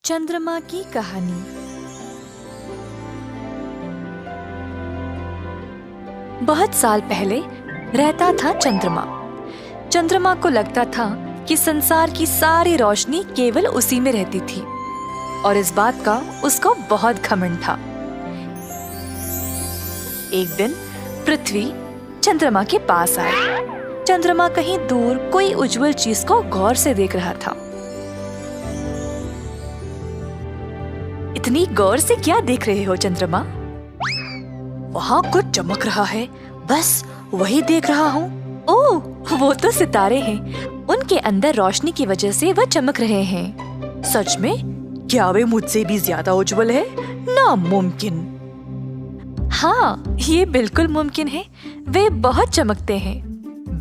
चंद्रमा की कहानी। बहुत साल पहले रहता था चंद्रमा। चंद्रमा को लगता था कि संसार की सारी रोशनी केवल उसी में रहती थी और इस बात का उसको बहुत घमंड था। एक दिन पृथ्वी चंद्रमा के पास आया। चंद्रमा कहीं दूर कोई उज्जवल चीज को गौर से देख रहा था। इतनी गौर से क्या देख रहे हो चंद्रमा? वहाँ कुछ चमक रहा है, बस वही देख रहा हूँ। ओह, वो तो सितारे हैं। उनके अंदर रोशनी की वजह से वह चमक रहे हैं। सच में? क्या वे मुझसे भी ज्यादा उज्जवल है? नामुमकिन। हाँ, ये बिल्कुल मुमकिन है। वे बहुत चमकते हैं।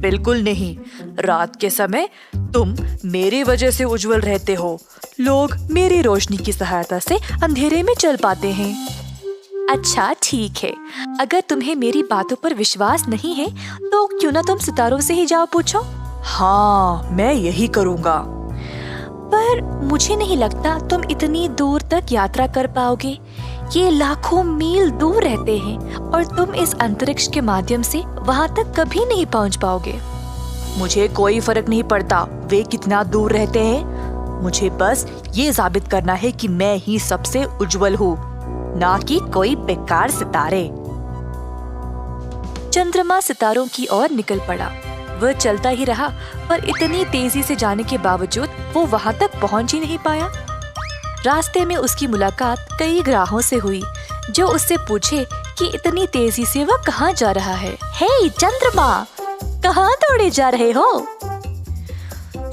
बिल्कुल नहीं, रात के समय तुम मेरी वजह से उज्जवल रहते हो। लोग मेरी रोशनी की सहायता से अंधेरे में चल पाते हैं। अच्छा ठीक है, अगर तुम्हें मेरी बातों पर विश्वास नहीं है तो क्यों ना तुम सितारों से ही जाओ पूछो। हाँ, मैं यही करूँगा। पर मुझे नहीं लगता तुम इतनी दूर तक यात्रा कर पाओगे। ये लाखों मील दूर रहते हैं और तुम इस अंतरिक्ष के माध्यम से वहाँ तक कभी नहीं पहुँच पाओगे। मुझे कोई फर्क नहीं पड़ता वे कितना दूर रहते हैं। मुझे बस ये साबित करना है कि मैं ही सबसे उज्जवल हूँ, ना कि कोई बेकार सितारे। चंद्रमा सितारों की ओर निकल पड़ा। वह चलता ही रहा, पर इतनी तेजी से जाने के बावजूद वो वहाँ तक पहुँच ही नहीं पाया। रास्ते में उसकी मुलाकात कई ग्राहों से हुई, जो उससे पूछे कि इतनी तेजी से वह कहाँ जा रहा है। हे चंद्रमा, कहाँ दौड़े जा रहे हो?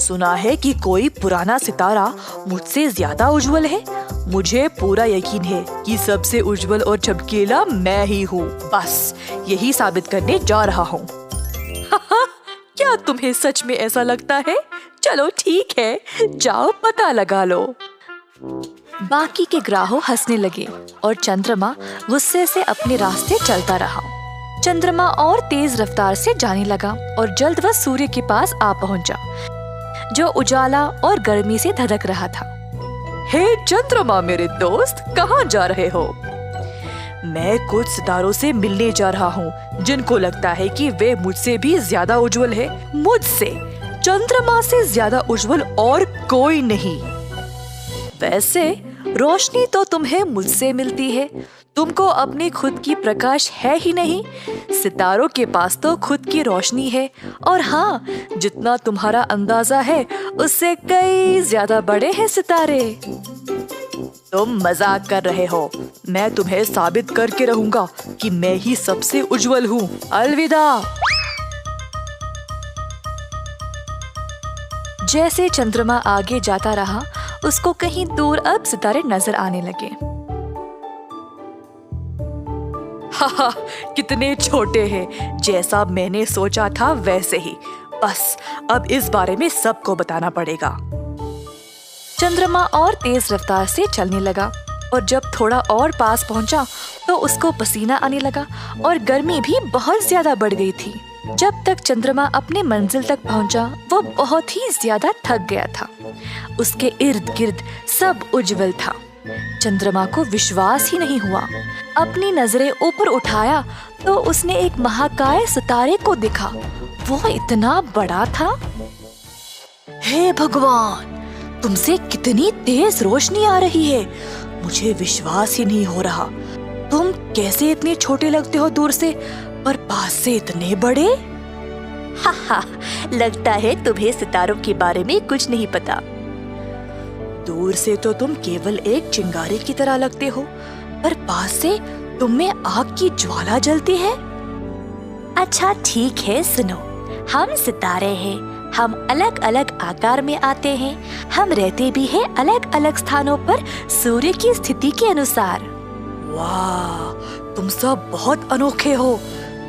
सुना है कि कोई पुराना सितारा मुझसे ज्यादा उज्जवल है। मुझे पूरा यकीन है कि सबसे उज्जवल और चमकीला मैं ही हूँ। बस यही साबित करने जा रहा हूँ। क्या तुम्हें सच में ऐसा लगता है? चलो ठीक है, जाओ पता लगा लो। बाकी के ग्राहों हंसने लगे और चंद्रमा गुस्से से अपने रास्ते चलता रहा। चंद्रमा और तेज रफ्तार से जाने लगा और जल्द वह सूर्य के पास आ पहुंचा, जो उजाला और गर्मी से धधक रहा था। हे चंद्रमा मेरे दोस्त, कहाँ जा रहे हो? मैं कुछ सितारों से मिलने जा रहा हूँ, जिनको लगता है कि वे मुझसे भी ज्यादा उज्जवल है। मुझसे, चंद्रमा से ज्यादा उज्जवल और कोई नहीं। वैसे रोशनी तो तुम्हें मुझसे मिलती है। तुमको अपनी खुद की प्रकाश है ही नहीं। सितारों के पास तो खुद की रोशनी है, और हाँ, जितना तुम्हारा अंदाजा है उससे कई ज्यादा बड़े हैं सितारे। तुम मजाक कर रहे हो। मैं तुम्हें साबित करके रहूंगा कि मैं ही सबसे उज्जवल हूँ। अलविदा। जैसे चंद्रमा आगे जाता रहा, उसको कहीं दूर अब सितारे नजर आने लगे। हाहा, कितने छोटे हैं। जैसा मैंने सोचा था वैसे ही। बस अब इस बारे में सबको बताना पड़ेगा। चंद्रमा और तेज रफ्तार से चलने लगा और जब थोड़ा और पास पहुंचा तो उसको पसीना आने लगा और गर्मी भी बहुत ज्यादा बढ़ गई थी। जब तक चंद्रमा अपने मंजिल तक पहुंचा, वो बहुत ही ज्यादा थक गया था। उसके इर्द गिर्द सब उज्जवल था। चंद्रमा को विश्वास ही नहीं हुआ। अपनी नजरें ऊपर उठाया तो उसने एक महाकाय सितारे को देखा। वो इतना बड़ा था। हे भगवान, तुमसे कितनी तेज रोशनी आ रही है। मुझे विश्वास ही नहीं हो रहा। तुम कैसे इतने छोटे लगते हो दूर से, पर पास से इतने बड़े? हा, लगता है तुम्हें सितारों के बारे में कुछ नहीं पता। दूर से तो तुम केवल एक चिंगारी की तरह लगते हो, पर पास से तुम में आग की ज्वाला जलती है। अच्छा ठीक है, सुनो। हम सितारे हैं। हम अलग अलग आकार में आते हैं। हम रहते भी हैं अलग अलग स्थानों पर सूर्य की स्थिति के अनुसार। वाह, तुम सब बहुत अनोखे हो।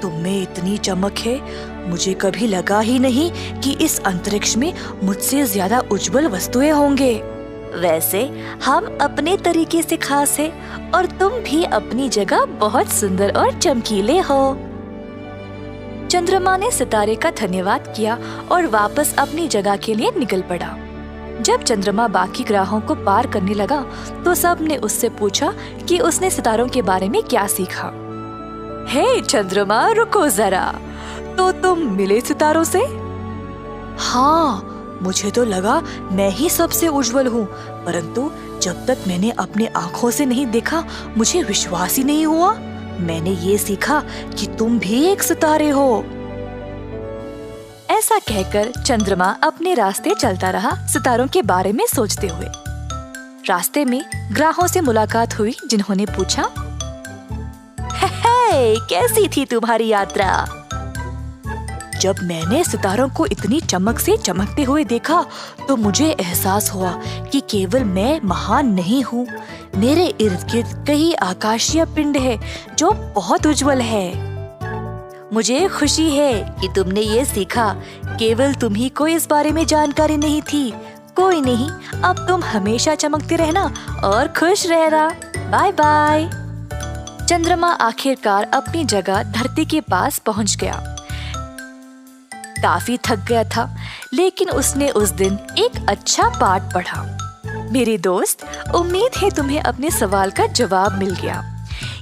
तुम में इतनी चमक है। मुझे कभी लगा ही नहीं कि इस अंतरिक्ष में मुझसे ज्यादा उज्जवल वस्तुएं होंगे। वैसे हम अपने तरीके से खास हैं और तुम भी अपनी जगह बहुत सुंदर और चमकीले हो। चंद्रमा ने सितारे का धन्यवाद किया और वापस अपनी जगह के लिए निकल पड़ा। जब चंद्रमा बाकी ग्रहों को पार करने लगा तो सब ने उससे पूछा कि उसने सितारों के बारे में क्या सीखा। हे चंद्रमा, रुको जरा, तो तुम मिले सितारों से? हाँ, मुझे तो लगा मैं ही सबसे उज्जवल हूँ, परंतु जब तक मैंने अपने आँखों से नहीं देखा मुझे विश्वास ही नहीं हुआ। मैंने ये सीखा कि तुम भी एक सितारे हो। ऐसा कहकर चंद्रमा अपने रास्ते चलता रहा, सितारों के बारे में सोचते हुए। रास्ते में ग्रहों से मुलाकात हुई, जिन्होंने पूछा, हे, कैसी थी तुम्हारी यात्रा? जब मैंने सितारों को इतनी चमक से चमकते हुए देखा तो मुझे एहसास हुआ कि केवल मैं महान नहीं हूँ, मेरे इर्द गिर्द कई आकाशीय पिंड है जो बहुत उज्जवल है। मुझे खुशी है कि तुमने ये सीखा, केवल तुम ही को इस बारे में जानकारी नहीं थी। कोई नहीं, अब तुम हमेशा चमकते रहना और खुश रहना। Bye bye. चंद्रमा आखिरकार अपनी जगह धरती के पास पहुंच गया। काफी थक गया था, लेकिन उसने उस दिन एक अच्छा पाठ पढ़ा। मेरे दोस्त, उम्मीद है तुम्हें अपने सवाल का जवाब मिल गया।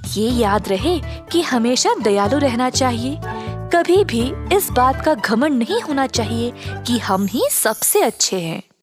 ये याद रहे कि हमेशा दयालु रहना चाहिए। कभी भी इस बात का घमंड नहीं होना चाहिए कि हम ही सबसे अच्छे हैं।